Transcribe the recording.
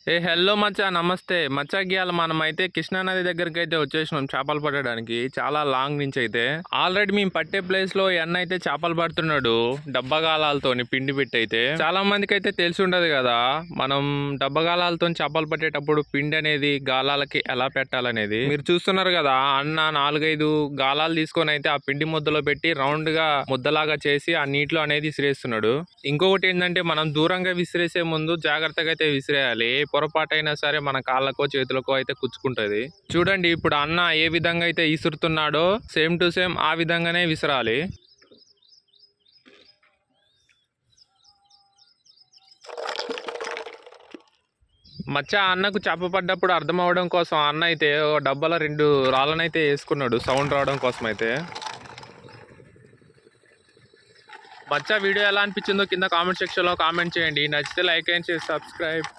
Hello మచ్చా, నమస్తే మచ్చా. గీయాల మనం అయితే కృష్ణా నది దగ్గరికి అయితే వచ్చేసినాం చేపలు పట్టడానికి. చాలా లాంగ్ నుంచి అయితే ఆల్రెడీ మేము పట్టే ప్లేస్ లో అన్న అయితే చేపలు పడుతున్నాడు డబ్బగాలాలతో పిండి పెట్టి. అయితే చాలా మందికి అయితే తెలిసి ఉండదు కదా, మనం డబ్బగాలాలతో చేపలు పట్టేటప్పుడు పిండి అనేది గాలాలకి ఎలా పెట్టాలనేది. మీరు చూస్తున్నారు కదా, అన్న 4-5 గాలాలు తీసుకొని అయితే ఆ పిండి ముద్దలో పెట్టి రౌండ్ గా ముద్దలాగా చేసి ఆ నీటిలో అనేది విసిరేస్తున్నాడు. ఇంకొకటి ఏంటంటే, మనం దూరంగా విసిరేసే ముందు జాగ్రత్తగా అయితే విసిరేయాలి. పొరపాటైనా సరే మన కాళ్ళకో చేతులకో అయితే కుచ్చుకుంటది. చూడండి ఇప్పుడు అన్న ఏ విధంగా అయితే విసురుతున్నాడో సేమ్ టు సేమ్ ఆ విధంగానే విసరాలి. మచ్చా అన్నకు చేప పడ్డప్పుడు అర్థం అవడం కోసం అన్న అయితే ఓ డబ్బాలో 2 రాళ్ళనైతే వేసుకున్నాడు సౌండ్ రావడం కోసం అయితే. మచ్చా వీడియో ఎలా అనిపించిందో కింద కామెంట్ సెక్షన్ లో కామెంట్ చేయండి. నచ్చితే లైక్ అండ్ సబ్స్క్రైబ్.